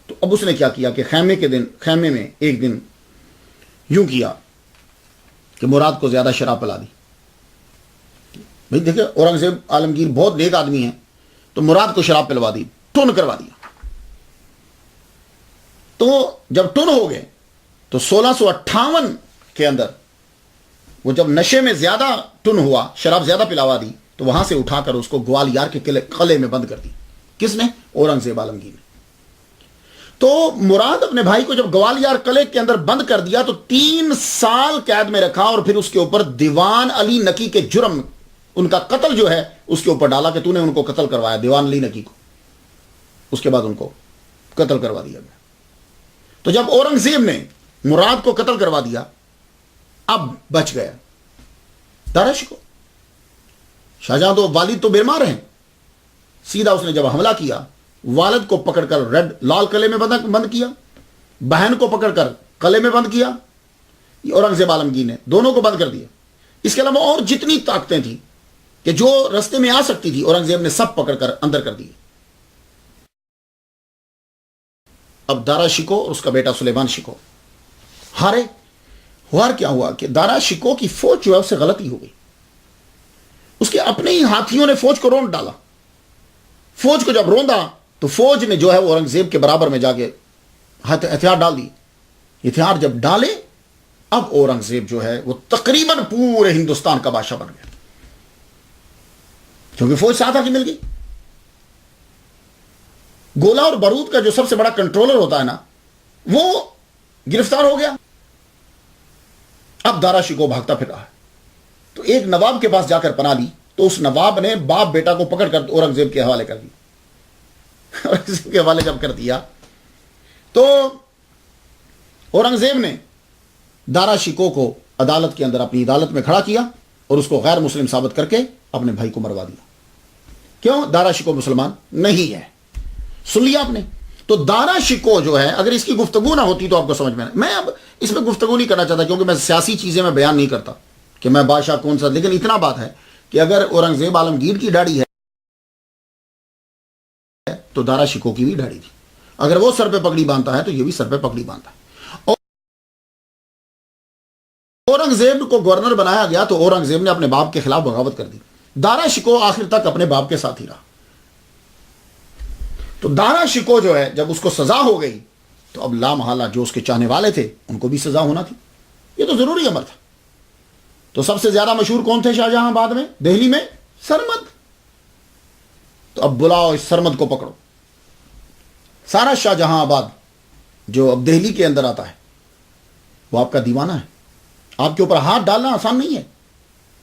Speaker 1: تو اب اس نے کیا کیا کہ خیمے میں ایک دن یوں کیا کہ مراد کو زیادہ شراب پلا دی. بھائی دیکھیں, اورنگزیب عالمگیر بہت نیک آدمی ہیں, تو مراد کو شراب پلوا دی, ٹن کروا دیا. تو جب ٹن ہو گئے تو 1658 کے اندر وہ جب نشے میں زیادہ ٹن ہوا، شراب زیادہ پلاوا دی، تو وہاں سے اٹھا کر اس کو گوالیار کے قلعے میں بند کر دی. کس نے؟ اورنگزیب عالمگیر نے. تو مراد اپنے بھائی کو جب گوالیار قلعے کے اندر بند کر دیا تو 3 سال قید میں رکھا، اور پھر اس کے اوپر دیوان علی نکی کے جرم، ان کا قتل جو ہے اس کے اوپر ڈالا کہ تو نے ان کو قتل کروایا، دیوان علی نکی کو. اس کے بعد ان کو قتل کروا دیا گیا. تو جب اورنگزیب نے مراد کو قتل کروا دیا، اب بچ گیا دارا شکو. شاہجہاں تو والد تو بیمار ہیں، سیدھا اس نے جب حملہ کیا، والد کو پکڑ کر لال قلعے میں بند کیا، بہن کو پکڑ کر قلعے میں بند کیا. اورنگزیب عالمگیر نے دونوں کو بند کر دیا. اس کے علاوہ اور جتنی طاقتیں تھیں کہ جو رستے میں آ سکتی تھی، اورنگزیب نے سب پکڑ کر اندر کر دی. اب دارا شکو اور اس کا بیٹا سلیمان شکو ہارے. کیا ہوا کہ دارا شکو کی فوج جو ہے اس سے غلطی ہو گئی. اس کے اپنے ہی ہاتھیوں نے فوج کو رونڈ ڈالا. فوج کو جب روندا تو فوج نے جو ہے وہ اورنگزیب کے برابر میں جا کے ہتھیار ڈال دی. ہتھیار جب ڈالے، اب اورنگزیب جو ہے وہ تقریباً پورے ہندوستان کا بادشاہ بن گیا، کیونکہ فوج ساتھ آ کے مل گئی. گولا اور بارود کا جو سب سے بڑا کنٹرولر ہوتا ہے نا، وہ گرفتار ہو گیا. اب دارا شکو بھاگتا پھر رہا ہے. تو ایک نواب کے پاس جا کر پناہ لی، تو اس نواب نے باپ بیٹا کو پکڑ کر اورنگزیب کے حوالے کر دیا. اورنگزیب کے حوالے جب کر دیا تو اورنگزیب نے دارا شکو کو عدالت کے اندر اپنی عدالت میں کھڑا کیا اور اس کو غیر مسلم ثابت کر کے اپنے بھائی کو مروا دیا. کیوں؟ دارا شکو مسلمان نہیں ہے. سن لیا آپ نے؟ تو دارا شکو جو ہے، اگر اس کی گفتگو نہ ہوتی تو آپ کو سمجھ میں اب اس میں گفتگو نہیں کرنا چاہتا، کیونکہ میں سیاسی چیزیں میں بیان نہیں کرتا کہ میں بادشاہ کون سا. لیکن اتنا بات ہے کہ اگر اورنگزیب عالمگیر کی داڑھی ہے تو دارا شکو کی بھی داڑھی تھی. اگر وہ سر پہ پگڑی باندھتا ہے تو یہ بھی سر پہ پگڑی باندھتا ہے. اورنگزیب کو گورنر بنایا گیا تو اورنگزیب نے اپنے باپ کے خلاف بغاوت کر دی. دارا شکو آخر تک اپنے باپ کے ساتھ ہی رہا. تو دارا شکو جو ہے جب اس کو سزا ہو گئی تو اب لامحالہ جو اس کے چاہنے والے تھے ان کو بھی سزا ہونا تھی. یہ تو ضروری امر تھا. تو سب سے زیادہ مشہور کون تھے شاہجہاں آباد میں، دہلی میں؟ سرمد. تو اب بلاؤ اس سرمد کو پکڑو. سارا شاہجہاں آباد جو اب دہلی کے اندر آتا ہے وہ آپ کا دیوانہ ہے. آپ کے اوپر ہاتھ ڈالنا آسان نہیں ہے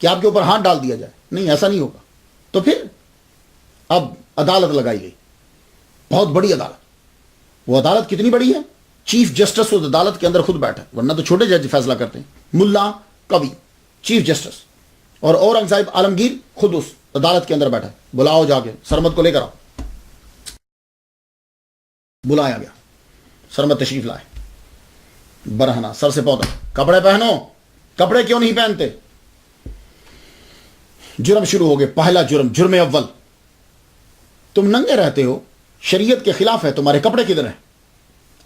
Speaker 1: کہ آپ کے اوپر ہاتھ ڈال دیا جائے. نہیں، ایسا نہیں ہوگا. تو پھر اب عدالت لگائی گئی، بہت بڑی عدالت. وہ عدالت کتنی بڑی ہے؟ چیف جسٹس اس عدالت کے اندر خود بیٹھا، ورنہ تو چھوٹے جج فیصلہ کرتے ہیں. ملا کبھی چیف جسٹس، اور اورنگزیب عالمگیر خود اس عدالت کے اندر بیٹھا. بلاؤ جا کے سرمد کو لے کر آؤ. بلایا گیا. سرمد تشریف لائے، برہنہ سر سے پودا. کپڑے پہنو. کپڑے کیوں نہیں پہنتے؟ جرم شروع ہو گئے. پہلا جرم اول، تم ننگے رہتے ہو، شریعت کے خلاف ہے، تمہارے کپڑے کدھر ہیں؟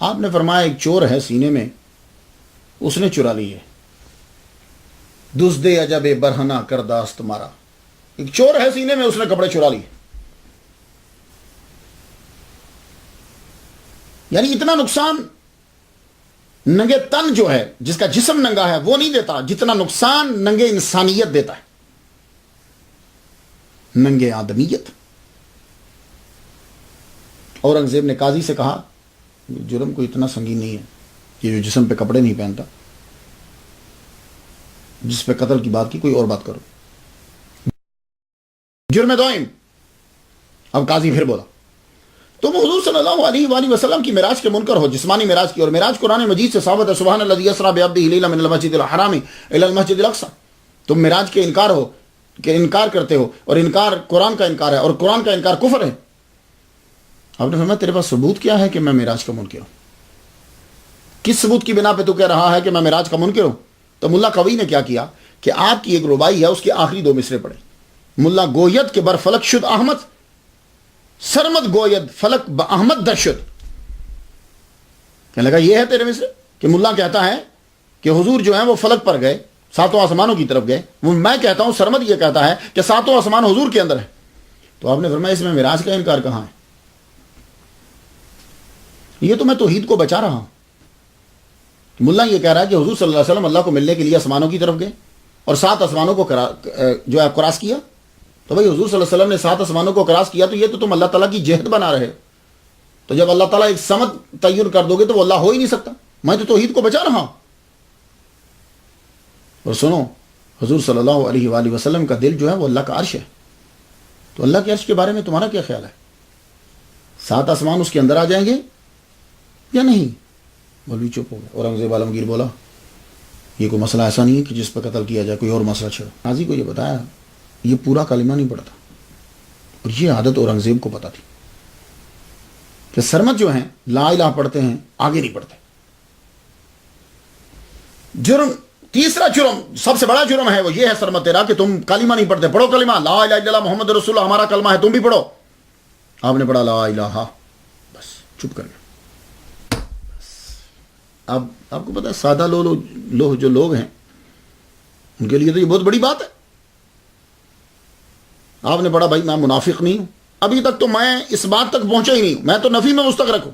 Speaker 1: آپ نے فرمایا ایک چور ہے سینے میں، اس نے چرا لی ہے. دزدے عجب برہنہ کرداست تمہارا. ایک چور ہے سینے میں، اس نے کپڑے چرا لیے. یعنی اتنا نقصان ننگے تن جو ہے، جس کا جسم ننگا ہے، وہ نہیں دیتا جتنا نقصان ننگے انسانیت دیتا ہے، ننگے آدمیت. اورنگزیب نے قاضی سے کہا جرم کو اتنا سنگین نہیں ہے، یہ جو جسم پہ کپڑے نہیں پہنتا، جس پہ قتل کی بات کی کوئی اور بات کرو. جرم دوئم. اب قاضی پھر بولا تم حضور صلی اللہ علیہ وآلہ وسلم کی معراج کے منکر ہو، جسمانی معراج کی، اور معراج قرآن مجید سے ثابت ہے. سبحان الذی اسریٰ بعبدہ لیلا من المسجد الحرام الی المسجد الاقصی. تم معراج کے انکار کرتے ہو، اور انکار قرآن کا انکار ہے، اور قرآن کا انکار کفر ہے. آپ نے فرمایا تیرے پاس ثبوت کیا ہے کہ میں معراج کا منکر ہوں؟ کس ثبوت کی بنا پہ تو کہہ رہا ہے کہ میں معراج کا منکر ہوں؟ تو ملا قوی نے کیا کیا کہ آپ کی ایک ربائی ہے، اس کے آخری 2 مصرے پڑے. ملا گوید کے بر فلک شد احمد، سرمد گوید فلک احمد در شد. کہنے لگا یہ ہے تیرے مصرے کہ ملا کہتا ہے کہ حضور جو ہیں وہ فلک پر گئے، 7 آسمانوں کی طرف گئے. میں کہتا ہوں، سرمد یہ کہتا ہے کہ 7 آسمان حضور کے اندر ہے. تو آپ نے فرمایا اس میں معراج کا انکار کہاں ہے؟ یہ تو میں توحید کو بچا رہا ہوں. ملا یہ کہہ رہا ہے کہ حضور صلی اللہ علیہ وسلم اللہ کو ملنے کے لیے آسمانوں کی طرف گئے، اور 7 آسمانوں کو جو ہے کراس کیا، تو بھائی حضور صلی اللہ علیہ وسلم نے 7 آسمانوں کو کراس کیا، تو یہ تو تم اللہ تعالیٰ کی جہد بنا رہے ہو. تو جب اللہ تعالیٰ ایک سمت تعین کر دو گے تو وہ اللہ ہو ہی نہیں سکتا. میں تو توحید کو بچا رہا ہوں. اور سنو، حضور صلی اللہ علیہ وآلہ وسلم کا دل جو ہے وہ اللہ کا عرش ہے. تو اللہ کے عرش کے بارے میں تمہارا کیا خیال ہے؟ 7 آسمان اس کے اندر آ جائیں گے یا نہیں؟ مولوی چپ ہو گیا. اورنگزیب عالمگیر بولا یہ کوئی مسئلہ ایسا نہیں ہے کہ جس پر قتل کیا جائے، کوئی اور مسئلہ چھڑو. قاضی کو یہ بتایا یہ پورا کلمہ نہیں پڑھتا، اور یہ عادت اورنگزیب کو پتا تھی کہ سرمد جو ہیں لا الہ پڑھتے ہیں، آگے نہیں پڑھتے. جرم، تیسرا جرم، سب سے بڑا جرم ہے وہ یہ ہے سرمد تیرا کہ تم کلمہ نہیں پڑھتے. پڑھو کلمہ لا الہ الا اللہ محمد رسول اللہ، ہمارا کلمہ ہے، تم بھی پڑھو. آپ نے پڑھا لا الہ، بس چپ کر گئے. اب آپ کو پتا ہے سادہ لوگ جو لوگ ہیں ان کے لیے تو یہ بہت بڑی بات ہے. آپ نے پڑھا بھائی میں منافق نہیں ہوں. ابھی تک تو میں اس بات تک پہنچا ہی نہیں ہوں، میں تو نفی میں مستغرق ہوں.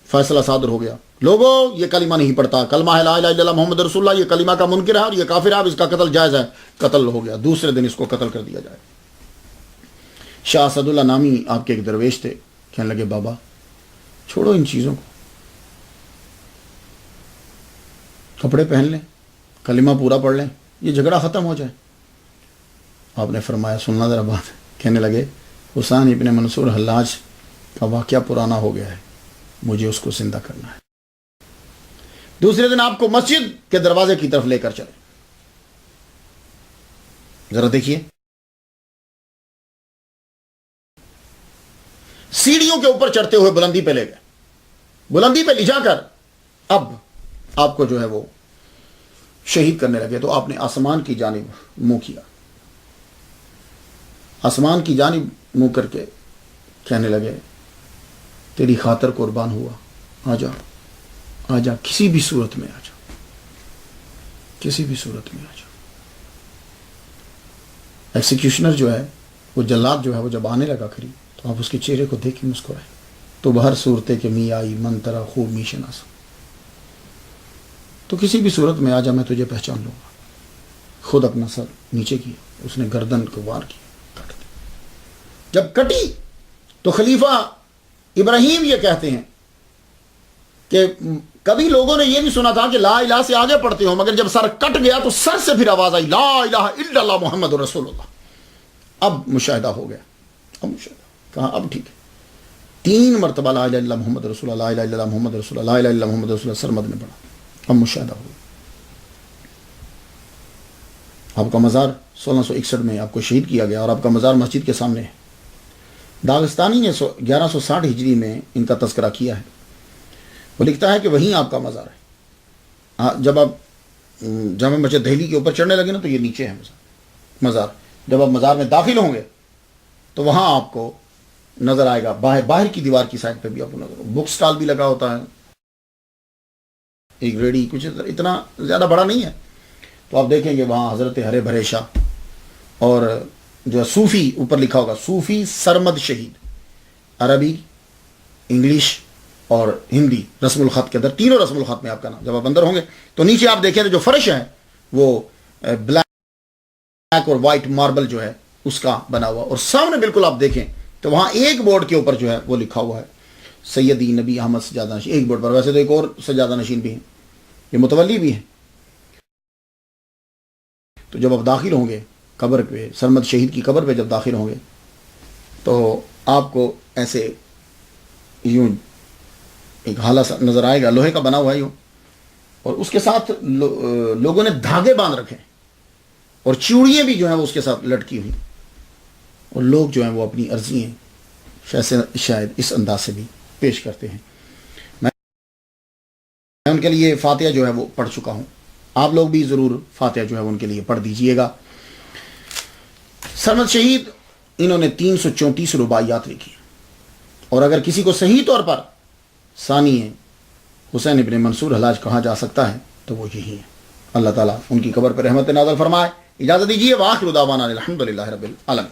Speaker 1: فیصلہ صادر ہو گیا، لوگوں یہ کلمہ نہیں پڑھتا، کلمہ ہے لا الہ الا اللہ محمد رسول اللہ، یہ کلمہ کا منکر ہے اور یہ کافر ہے، اب اس کا قتل جائز ہے. قتل ہو گیا. دوسرے دن اس کو قتل کر دیا جائے. شاہ اسد اللہ نامی آپ کے ایک درویش تھے، کہنے لگے بابا چھوڑو ان چیزوں کو، کپڑے پہن لیں، کلمہ پورا پڑھ لیں، یہ جھگڑا ختم ہو جائے. آپ نے فرمایا سننا ذرا بات. کہنے لگے حسین ابن منصور حلاج کا واقعہ پرانا ہو گیا ہے، مجھے اس کو زندہ کرنا ہے. دوسرے دن آپ کو مسجد کے دروازے کی طرف لے کر چلے. ذرا دیکھیے، سیڑھیوں کے اوپر چڑھتے ہوئے بلندی پہ لے گئے. بلندی پہ لے جا کر اب آپ کو جو ہے وہ شہید کرنے لگے. تو آپ نے آسمان کی جانب منہ کیا، آسمان کی جانب منہ کر کے کہنے لگے تیری خاطر قربان ہوا، آ جا آ جا، کسی بھی صورت میں آ جا، کسی بھی صورت میں آ جا. ایکسیکیوشنر جو ہے وہ جلاد جو ہے وہ جب آنے لگا قریب تو آپ اس کے چہرے کو دیکھ کے مسکرائے. تو بہر صورتے کے می آئی من ترا خوب می شناسا، تو کسی بھی صورت میں آ جا میں تجھے پہچان لوں گا. خود اپنا سر نیچے کیا، اس نے گردن کو وار کیا، کٹ دی. جب کٹی تو خلیفہ ابراہیم یہ کہتے ہیں کہ کبھی لوگوں نے یہ بھی سنا تھا کہ لا الہ سے آگے پڑھتے ہو، مگر جب سر کٹ گیا تو سر سے پھر آواز آئی لا الہ الا اللہ محمد رسول اللہ. اب مشاہدہ ہو گیا، اب مشاہدہ کہا اب ٹھیک ہے. 3 مرتبہ لا الہ الا اللہ محمد رسول اللہ، لا الہ الا اللہ محمد رسول اللہ، لا الہ الا اللہ محمد رسول اللہ سرمد میں پڑھا. اب مشاہدہ ہو گیا. آپ کا مزار 1661 میں آپ کو شہید کیا گیا اور آپ کا مزار مسجد کے سامنے ہے. داغستانی نے 1160 ہجری میں ان کا تذکرہ کیا ہے. وہ لکھتا ہے کہ وہیں آپ کا مزار ہے. جب آپ جامع مسجد دہلی کے اوپر چڑھنے لگے نا تو یہ نیچے ہے مزار. جب آپ مزار میں داخل ہوں گے تو وہاں آپ کو نظر آئے گا، باہر کی دیوار کی سائڈ پہ بھی آپ کو نظر، بک سٹال بھی لگا ہوتا ہے، ایک ریڈی، کچھ اتنا زیادہ بڑا نہیں ہے. تو آپ دیکھیں گے وہاں حضرت ہرے بھرے شاہ اور جو ہے صوفی اوپر لکھا ہوگا صوفی سرمد شہید، عربی، انگلش اور ہندی رسم الخط کے اندر، تینوں رسم الخط میں آپ کا نام. جب آپ اندر ہوں گے تو نیچے آپ دیکھیں تو جو فرش ہے وہ بلیک اور وائٹ ماربل جو ہے اس کا بنا ہوا، اور سامنے بالکل آپ دیکھیں تو وہاں ایک بورڈ کے اوپر جو ہے وہ لکھا ہوا ہے سیدی نبی احمد سجادہ نشین. ایک بورڈ پر، ویسے تو ایک اور سجادہ نشین بھی ہیں، یہ متولی بھی ہیں. تو جب آپ داخل ہوں گے قبر پہ، سرمد شہید کی قبر پہ جب داخل ہوں گے تو آپ کو ایسے یوں ایک حالہ سا نظر آئے گا، لوہے کا بنا ہوا ہے یوں، اور اس کے ساتھ لوگوں نے دھاگے باندھ رکھے ہیں اور چوڑیاں بھی جو ہیں وہ اس کے ساتھ لٹکی ہوئی، اور لوگ جو ہیں وہ اپنی عرضیاں شاید اس انداز سے بھی پیش کرتے ہیں. میں ان کے لیے فاتحہ جو ہے وہ پڑھ چکا ہوں، آپ لوگ بھی ضرور فاتحہ جو ہے ان کے لیے پڑھ دیجئے گا. سرمد شہید انہوں نے 334 رباعیات لکھی، اور اگر کسی کو صحیح طور پر ثانی حسین ابن منصور حلاج کہا جا سکتا ہے تو وہ یہی ہے. اللہ تعالیٰ ان کی قبر پر رحمت نازل فرمائے. اجازت دیجیے، وآخر دعوانا الحمدللہ رب العالمین.